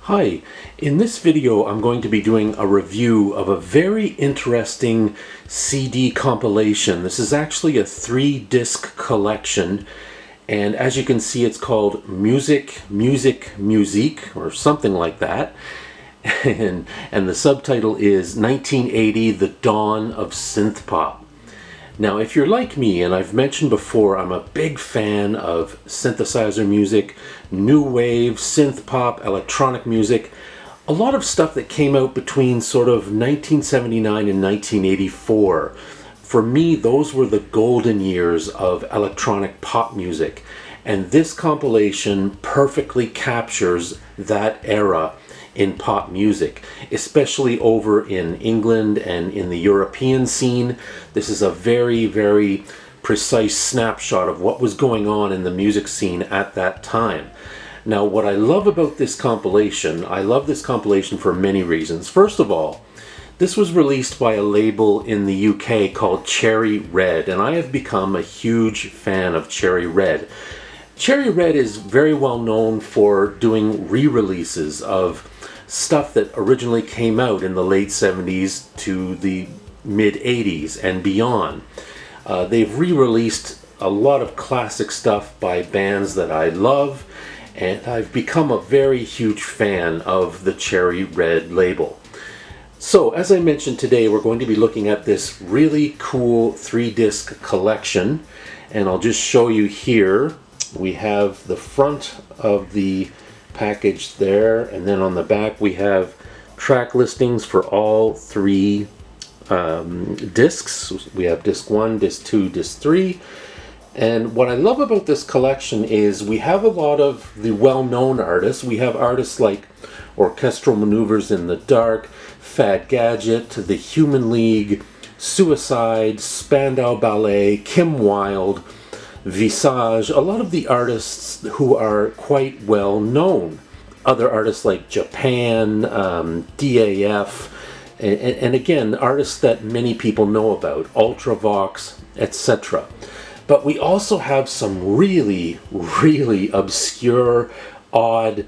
Hi, in this video I'm going to be doing a review of a very interesting CD compilation. This is actually a 3-disc collection, and as you can see it's called Musik, Musique, or something like that. And the subtitle is 1980, The Dawn of Synthpop. Now, if you're like me, and I've mentioned before, I'm a big fan of synthesizer music, new wave, synth pop, electronic music, a lot of stuff that came out between sort of 1979 and 1984. For me, those were the golden years of electronic pop music, and this compilation perfectly captures that era in pop music, especially over in England and in the European scene. This is a very, very precise snapshot of what was going on in the music scene at that time. Now, what I love about this compilation, I love this compilation for many reasons. First of all, this was released by a label in the UK called Cherry Red, and I have become a huge fan of Cherry Red. Cherry Red is very well known for doing re-releases of stuff that originally came out in the late 70s to the mid 80s and beyond. They've re-released a lot of classic stuff by bands that I love, and I've become a very huge fan of the Cherry Red label. So, as I mentioned, today we're going to be looking at this really cool 3-disc collection, and I'll just show you here. We have the front of the package there, and then on the back we have track listings for all 3 discs. We have disc 1, disc 2, disc 3. And what I love about this collection is we have a lot of the well-known artists. We have artists like Orchestral Maneuvers in the Dark, Fad Gadget, The Human League, Suicide, Spandau Ballet, Kim Wilde, Visage, a lot of the artists who are quite well known. Other artists like Japan, DAF, and again, artists that many people know about, Ultravox, etc. But we also have some really, really obscure, odd,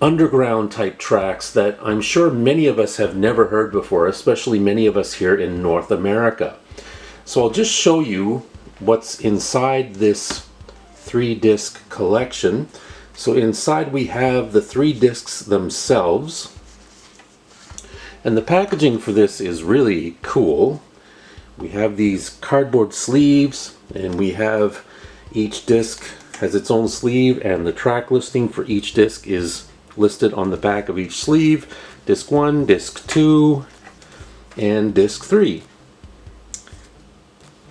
underground type tracks that I'm sure many of us have never heard before, especially many of us here in North America. So I'll just show you what's inside this 3-disc collection. So inside we have the 3 discs themselves, and the packaging for this is really cool. We have these cardboard sleeves, and we have each disc has its own sleeve, and the track listing for each disc is listed on the back of each sleeve. Disc 1, disc 2, and disc 3.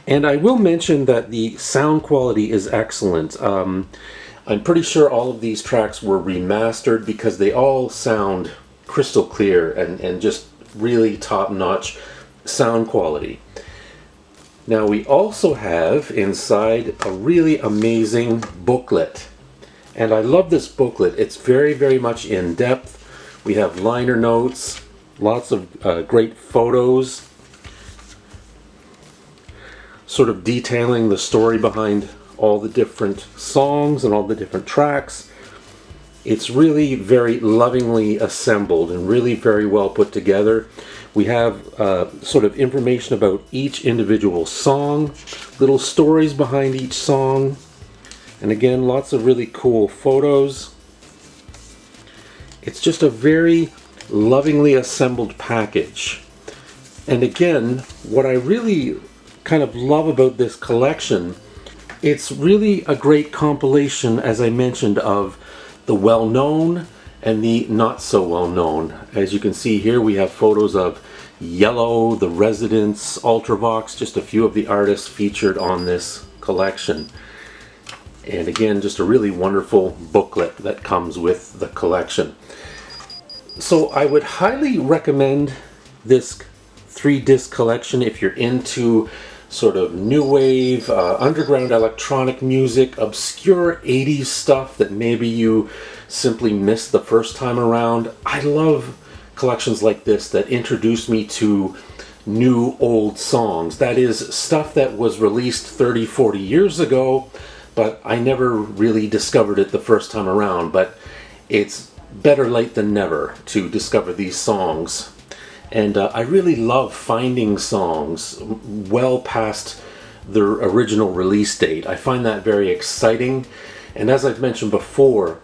And I will mention that the sound quality is excellent. I'm pretty sure all of these tracks were remastered because they all sound crystal clear and just really top-notch sound quality. Now we also have inside a really amazing booklet. And I love this booklet. It's very, very much in depth. We have liner notes, lots of great photos, sort of detailing the story behind all the different songs and all the different tracks. It's really very lovingly assembled and really very well put together. We have sort of information about each individual song, little stories behind each song, and again, lots of really cool photos. It's just a very lovingly assembled package. And again, what I really kind of love about this collection, it's really a great compilation, as I mentioned, of the well-known and the not so well-known. As you can see here, we have photos of Yellow, The Residents, Ultravox, just a few of the artists featured on this collection. And again, just a really wonderful booklet that comes with the collection. So I would highly recommend this 3-disc collection if you're into sort of new wave, underground electronic music, obscure 80s stuff that maybe you simply missed the first time around. I love collections like this that introduce me to new old songs. That is, stuff that was released 30, 40 years ago, but I never really discovered it the first time around. But it's better late than never to discover these songs. And I really love finding songs well past their original release date. I find that very exciting. And as I've mentioned before,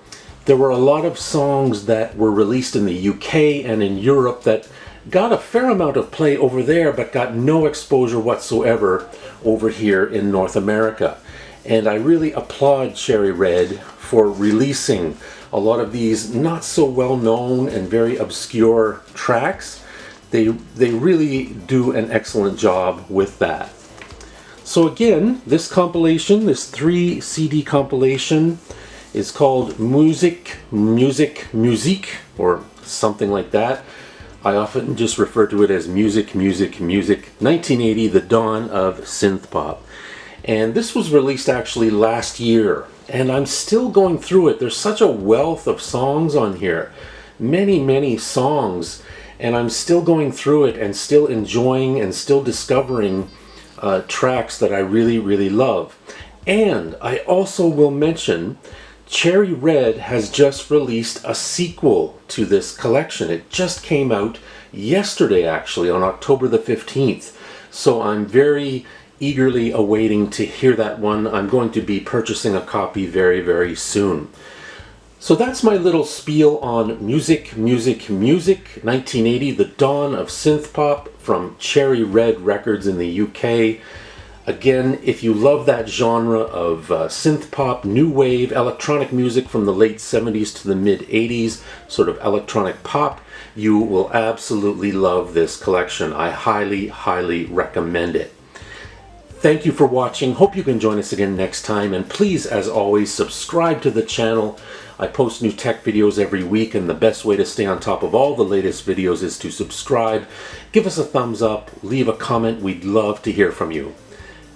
there were a lot of songs that were released in the UK and in Europe that got a fair amount of play over there, but got no exposure whatsoever over here in North America. And I really applaud Cherry Red for releasing a lot of these not so well known and very obscure tracks. They really do an excellent job with that. So again, this compilation, this 3 CD compilation, is called Musik, Musique, or something like that. I often just refer to it as Music, 1980, the dawn of synthpop. And this was released actually last year, and I'm still going through it. There's such a wealth of songs on here, many songs, and I'm still going through it and still enjoying and still discovering tracks that I really love. And I also will mention Cherry Red has just released a sequel to this collection. It just came out yesterday, actually, on October the 15th. So I'm very eagerly awaiting to hear that one. I'm going to be purchasing a copy very soon. So that's my little spiel on Musik, 1980, the dawn of synthpop from Cherry Red Records in the UK. Again, if you love that genre of synthpop, new wave, electronic music from the late 70s to the mid 80s, sort of electronic pop, you will absolutely love this collection. I highly recommend it. Thank you for watching. Hope you can join us again next time. And please, as always, subscribe to the channel. I post new tech videos every week, and the best way to stay on top of all the latest videos is to subscribe. Give us a thumbs up, leave a comment. We'd love to hear from you.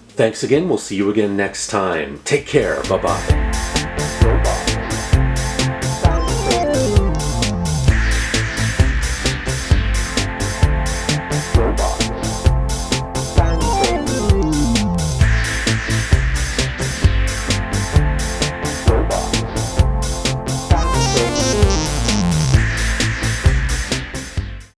Thanks again. We'll see you again next time. Take care. Bye-bye.